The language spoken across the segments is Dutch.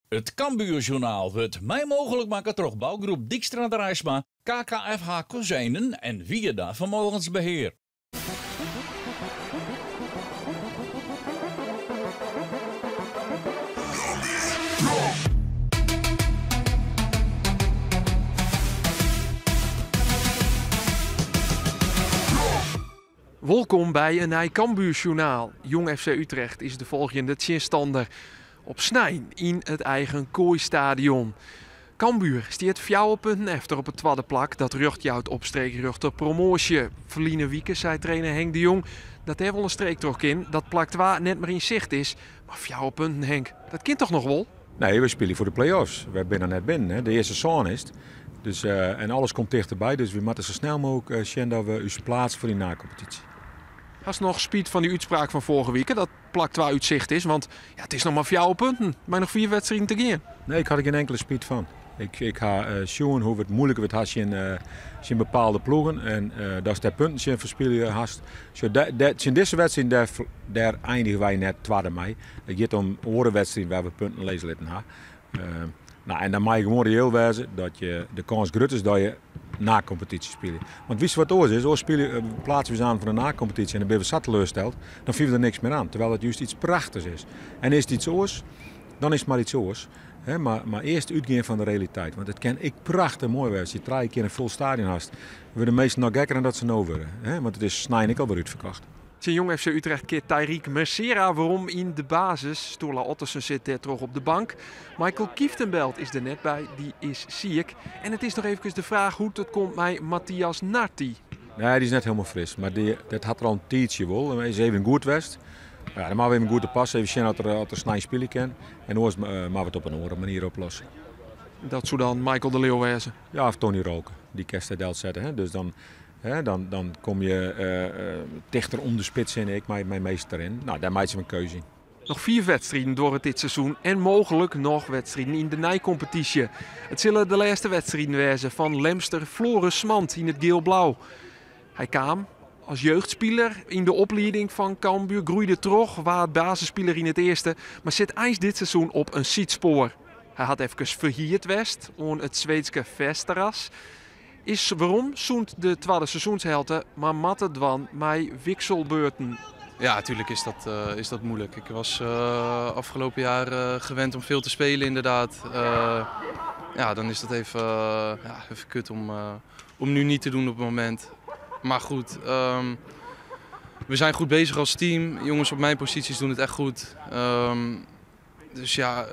Het Cambuurjournaal wordt mij mogelijk maken door bouwgroep Dijkstra de Rijsma, KKFH Kozijnen en Vieda Vermogensbeheer. Welkom bij een nieuw Cambuurjournaal. Jong FC Utrecht is de volgende tegenstander op Snijn in het eigen Kooistadion. Cambuur stiert 4 punten efter op het tweede plak. Dat rucht jou het opstreekruchter promotie. Verliezen weken, zei trainer Henk de Jong, dat er wel een streektrok in. Dat plak 2 net maar in zicht is. Maar 4 punten, Henk, dat kind toch nog wel? Nee, we spelen voor de play-offs. We zijn er net binnen. Hè. De eerste zone is het. Dus, en alles komt dichterbij. Dus we moeten zo snel mogelijk zien dat we ons plaatsen voor die na-competitie. Als nog speed van die uitspraak van vorige week, dat plak 2 uitzicht is. Want ja, het is nog maar 4 punten. Maar nog 4 wedstrijden te gaan. Nee, ik had er geen enkele speed van. Ik ga zien hoe het moeilijker wordt als je in bepaalde ploegen. En dat is de punten verspelen hast. In deze wedstrijd daar eindigen wij net tweede mee. Het gaat om andere wedstrijden waar we punten lezen laten hebben. Nou, en dan mag je gewoon reëel wezen dat je de kans groot is dat je na-competitie speelt. Want wist je wat oors is? Oors plaatsen we aan voor een na-competitie en dan ben je zat teleurgesteld. Dan viel er niks meer aan. Terwijl het juist iets prachtigs is. En is het iets oors, dan is het maar iets oors. Maar eerst uitgaan van de realiteit. Want het kan ik prachtig mooi zijn. Als je 3 keer een vol stadion hast, worden de meesten nog gekker dan dat ze nou worden. Want het is Snijn ik al weer uitverkocht. Jong FC Utrecht keert Tyriek Mercera waarom in de basis. Stola Ottersen zit terug op de bank. Michael Kieftenbelt is er net bij, die is ziek. En het is nog even de vraag hoe het komt bij Matthias Narti. Nee, die is net helemaal fris. Maar dat had er al een tijdje wel. Hij is even goed west. Ja, dan maken we even goed te passen. Even zien dat er snel spelen kan. En anders maar we het op een andere manier oplossen. Dat zou dan Michael de Leeuw wezen? Ja, of Tony Roken. Die kerst hij delt zetten. Hè? Dus dan kom je dichter om de spits in. Ik mijn meester in. Nou, daar maakt ze een keuze in. Nog 4 wedstrijden door het dit seizoen en mogelijk nog wedstrijden in de nijcompetitie. Het zullen de laatste wedstrijden wezen van Lemster Floris Smant in het geel-blauw. Hij kwam als jeugdspeler in de opleiding van Cambuur, groeide terug, was basisspeler in het eerste, maar zit ijs dit seizoen op een zietspoor. Hij had even verhierd west aan het Zweedse Västerås. Is waarom zoent de tweede seizoenshelte, maar matte dwan mij wikselbeurten. Ja, natuurlijk is dat moeilijk. Ik was afgelopen jaar gewend om veel te spelen inderdaad. Ja, dan is dat even kut om nu niet te doen op het moment. Maar goed, we zijn goed bezig als team. Jongens op mijn posities doen het echt goed. Dus ja,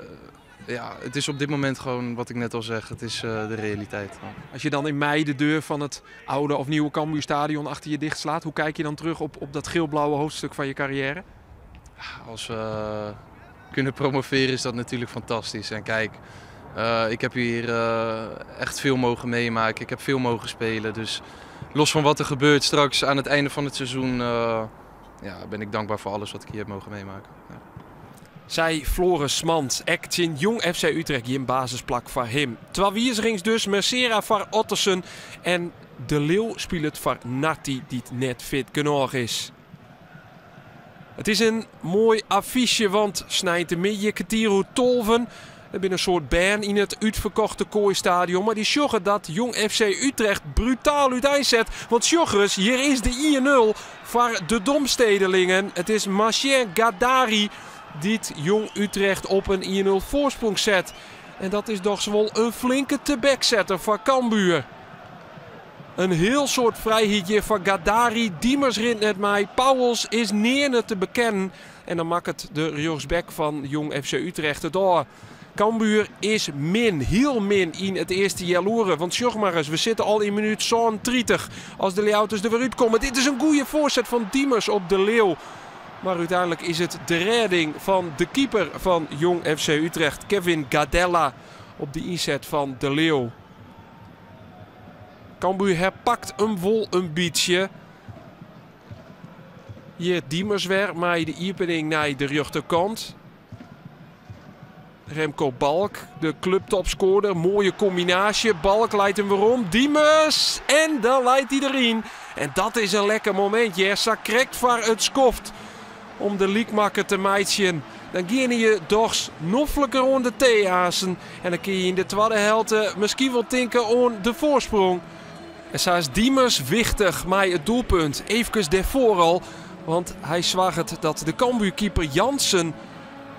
het is op dit moment gewoon wat ik net al zeg. Het is de realiteit. Als je dan in mei de deur van het oude of nieuwe Cambuurstadion achter je dicht slaat, hoe kijk je dan terug op dat geel-blauwe hoofdstuk van je carrière? Als we kunnen promoveren is dat natuurlijk fantastisch. En kijk, ik heb hier echt veel mogen meemaken. Ik heb veel mogen spelen. Dus los van wat er gebeurt straks aan het einde van het seizoen, ben ik dankbaar voor alles wat ik hier heb mogen meemaken. Ja. Zij Floris Smant, act in Jong FC Utrecht, in basisplak voor hem. 2 wijzigings dus, Mercera voor Ottersen en De Leeuw speelt het voor Narti, die net fit genoeg is. Het is een mooi affiche, want snijdt de midden Ketiru Tolven. Er bent een soort band in het uitverkochte Kooistadion. Maar die sjoggen dat Jong FC Utrecht brutaal uiteenzet. Want sjoggers, hier is de 1-0 voor de Domstedelingen. Het is Machien Gadari die Jong Utrecht op een 1-0 voorsprong zet. En dat is toch wel een flinke tebekzetter van Cambuur. Een heel soort vrijheidje van Gadari. Diemers rint net mij. Pauwels is neer te bekennen. En dan maakt het de rechtsback van Jong FC Utrecht door. Cambuur is heel min in het eerste jaloeren. Want zorg maar eens, we zitten al in minuut 30 als de Leeuwters er weer uitkomen. Dit is een goede voorzet van Diemers op de Leeuw. Maar uiteindelijk is het de redding van de keeper van Jong FC Utrecht, Kevin Gadella, op de inzet van de Leeuw. Cambuur herpakt hem vol een beetje. Hier Diemers weer, maar de iepening naar de rechterkant. Remco Balk, de clubtopscorer. Mooie combinatie. Balk leidt hem weer om. Diemers! En dan leidt hij erin. En dat is een lekker momentje. Sakrekt voor het skoft. Om de liekmakker te meidjen. Dan ga je dochs noffelijker onder de theeasen. En dan kun je in de tweede helft misschien wel denken aan de voorsprong. En zo is Diemers wichtig met het doelpunt. Even daarvoor al. Want hij zwaagt dat de Cambuurkeeper Jansen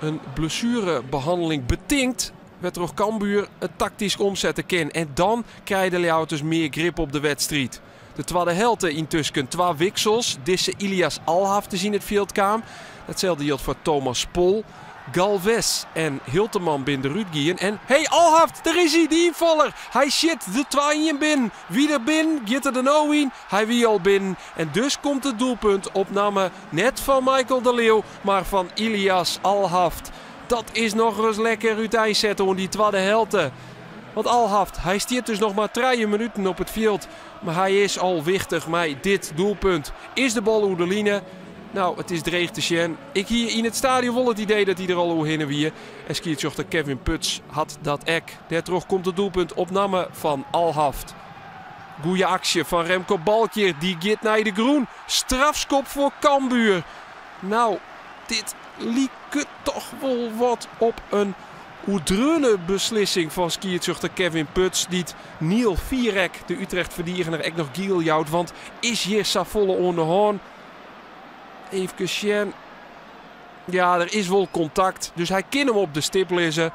een blessurebehandeling betinkt. Werd er Cambuur het tactisch omzetten kan. En dan krijgen de Leeuwers meer grip op de wedstrijd. De tweede helft intussen 2 wissels. Disse Ilias Alhaf te zien het veld kwam. Hetzelfde geldt voor Thomas Pol. Galvez en Hilteman binnen de Rutgien. En hey, Alhaft, daar is hij, die invaller. Hij zit de 2 in binnen. Wie er binnen, gaat er de nou in. Hij wie al binnen. En dus komt het doelpunt opname net van Michael de Leeuw, maar van Ilias Alhaft. Dat is nog eens lekker uit zetten om die tweede helft. Want Alhaft, hij stiert dus nog maar 3 minuten op het veld. Maar hij is al wichtig met dit doelpunt. Is de bal over de line? Nou, het is dreig te zien. Ik hier in het stadion wel het idee dat hij er al overheen wie. En skietsjochter Kevin Puts had dat ek. Daardoor komt het doelpunt opname van Alhaft. Goeie actie van Remco Balkje. Die gaat naar de groen. Strafskop voor Cambuur. Nou, dit liep toch wel wat op een oedreune beslissing van skietsjochter Kevin Puts. Die Niel Vierek, de Utrecht-verdediger, echt nog giel jouwt. Want is hier Savolle onder de hoorn. Even zien. Ja, er is wel contact. Dus hij kan hem op de stip lezen.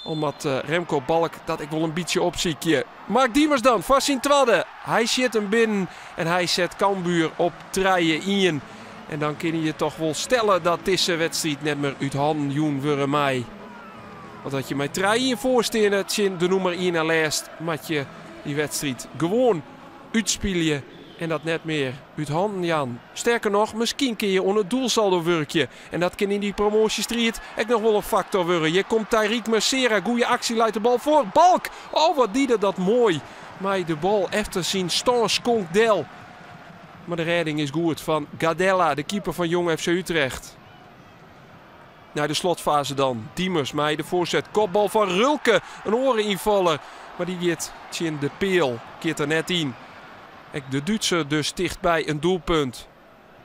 Omdat Remco Balk dat ik wel een beetje opziekje. Mark Diemers dan, vast in tweede. Hij zit hem binnen. En hij zet Cambuur op 3 in. En dan kun je toch wel stellen dat deze wedstrijd net meer uit handen joen worden mij. Want dat je met 3 in voorstellen, de nummer 1 naar lijst. Maar je die wedstrijd gewoon uitspelen. En dat net meer uit handen, Jan. Sterker nog, misschien kun je onder het doelsaldo werkje. En dat kan in die promotiestrijd ook nog wel een factor worden. Je komt Tyriek Mercera, goede actie, leidt de bal voor. Balk! Oh, wat diede dat mooi. Maar de bal efter zien Stonsk Del. Maar de redding is goed van Gadella, de keeper van Jong FC Utrecht. Naar de slotfase dan. Diemers, mij de voorzet. Kopbal van Rulke, een oreninvaller. Maar die gaat in de peel. Keert er net in. De Duitser dus dichtbij een doelpunt.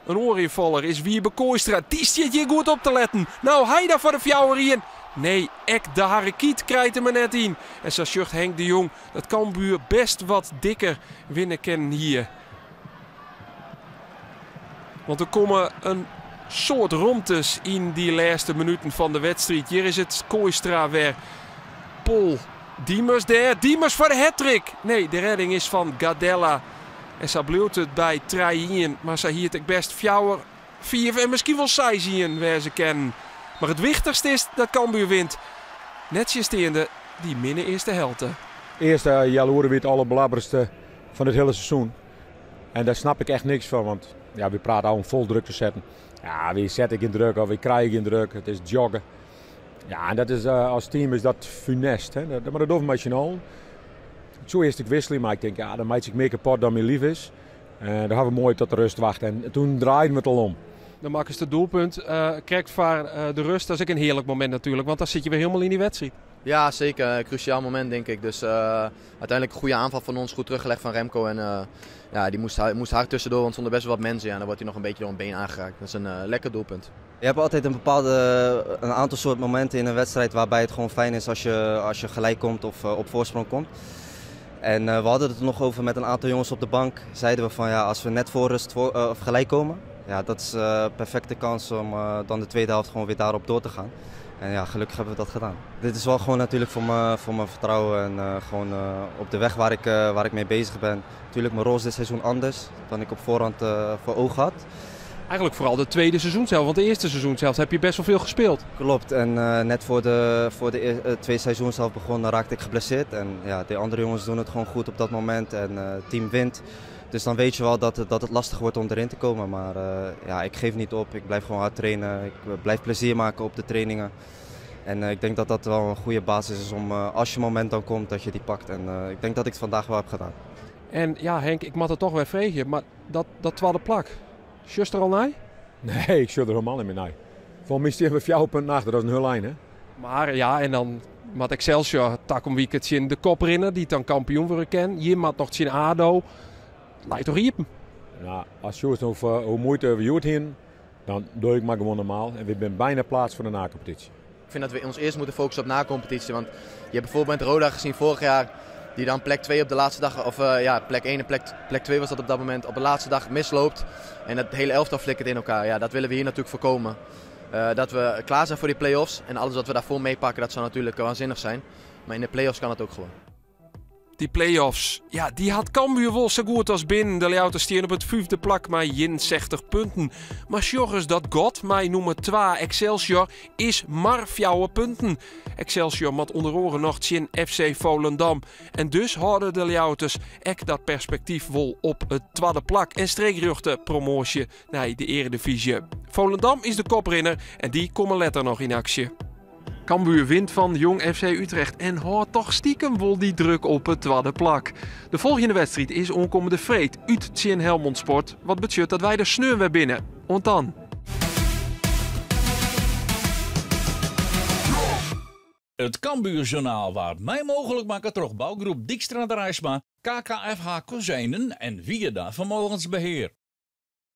Een oorinvaller is Wiebe Kooistra. Die zit hier goed op te letten. Nou, hij daar voor de fjouwer in. Nee, de Harakiet krijgt hem er net in. En zo zegt Henk de Jong dat Cambuur best wat dikker winnen kan hier. Want er komen een soort romtes in die laatste minuten van de wedstrijd. Hier is het Kooistra weer. Pol. Diemers daar. Diemers voor de hattrick. Nee, de redding is van Gadella. En ze bleef het bij 3 maar ze hield ik best 4 en misschien wel 6 zien waar ze kennen. Maar het wichtigste is dat Cambuur wint. Netjes steende die minne eerste helte. Eerste jaloeren weer het allerbelangrijkste van het hele seizoen. En daar snap ik echt niks van, want ja, we praten al om vol druk te zetten. Ja, wie zet ik in druk of wie krijg ik in druk? Het is joggen. Ja, en dat is, als team is dat funest. Hè? Maar dat hoeft een beetje al. Zo eerst ik wisseling, maar ik denk, ja, dan maak ik meer kapot dan mijn lief is. Dan gaan we mooi tot de rust wachten. En toen draaide we het al om. Dan maken ze het doelpunt. Krijgt voor de rust. Dat is ook een heerlijk moment natuurlijk, want dan zit je weer helemaal in die wedstrijd. Ja, zeker. Een cruciaal moment, denk ik. Dus uiteindelijk een goede aanval van ons, goed teruggelegd van Remco. En ja, die moest hard tussendoor, want er stonden best wel wat mensen. Ja, en dan wordt hij nog een beetje door een been aangeraakt. Dat is een lekker doelpunt. Je hebt altijd een aantal soort momenten in een wedstrijd waarbij het gewoon fijn is als je gelijk komt of op voorsprong komt. En we hadden het er nog over met een aantal jongens op de bank. Zeiden we van ja, als we net voor rust of gelijk komen, ja, dat is een perfecte kans om dan de tweede helft gewoon weer daarop door te gaan. En ja, gelukkig hebben we dat gedaan. Dit is wel gewoon natuurlijk voor mijn vertrouwen en gewoon op de weg waar ik mee bezig ben. Natuurlijk mijn rol is dit seizoen anders dan ik op voorhand voor ogen had. Eigenlijk vooral de tweede seizoenshelft, want de eerste seizoenshelft heb je best wel veel gespeeld. Klopt, en net voor de tweede seizoenshelft begon raakte ik geblesseerd. En ja, de andere jongens doen het gewoon goed op dat moment en het team wint. Dus dan weet je wel dat het lastig wordt om erin te komen. Maar ja, ik geef niet op, ik blijf gewoon hard trainen. Ik blijf plezier maken op de trainingen. En ik denk dat dat wel een goede basis is om als je moment dan komt dat je die pakt. En ik denk dat ik het vandaag wel heb gedaan. En ja Henk, ik mag het toch weer vragen, maar dat tweede plak, just er al naar? Nee, ik zit er helemaal niet meer naar. Voor mij staan we 4 punten achter, dat is een heel lijn, hè? Maar ja, en dan met Excelsior tak om weekend in de kop rennen, die dan kampioen worden kan. Je maakt nog in ADO. Lijkt toch riepen? Ja, als je hoe moeite we het heen, dan doe ik maar gewoon normaal. En we zijn bijna plaats voor de na-competitie. Ik vind dat we ons eerst moeten focussen op na-competitie. Want je hebt bijvoorbeeld met Roda gezien vorig jaar, die dan plek 2 op de laatste dag, of plek 1 en plek 2 was dat op dat moment, op de laatste dag misloopt. En het hele elftal flikkert in elkaar. Ja, dat willen we hier natuurlijk voorkomen. Dat we klaar zijn voor die play-offs en alles wat we daarvoor meepakken, dat zou natuurlijk waanzinnig zijn. Maar in de play-offs kan het ook gewoon. Die play-offs, ja, die had Cambuur wel zo goed als binnen. De Leeuwarden staan op het 5e plak met 61 punten. Maar sjorgens dat God, mij nummer 2 Excelsior, is maar 4 punten. Excelsior moet onder oren nog zien FC Volendam. En dus houden de Leeuwarders ook dat perspectief wel op het 2e plak. En streekruchte promotie naar de Eredivisie. Volendam is de koprenner en die komen later nog in actie. Cambuur wint van Jong FC Utrecht en houdt toch stiekem wel die druk op het 2e plak. De volgende wedstrijd is onkomende vreed uit Tjen Helmond Sport. Wat betekent dat wij de sneur weer binnen. Want dan. Het Cambuurjournaal waar mij mogelijk maken door bouwgroep Dijkstra de Rijsma, KKFH Kozijnen en Vieda Vermogensbeheer.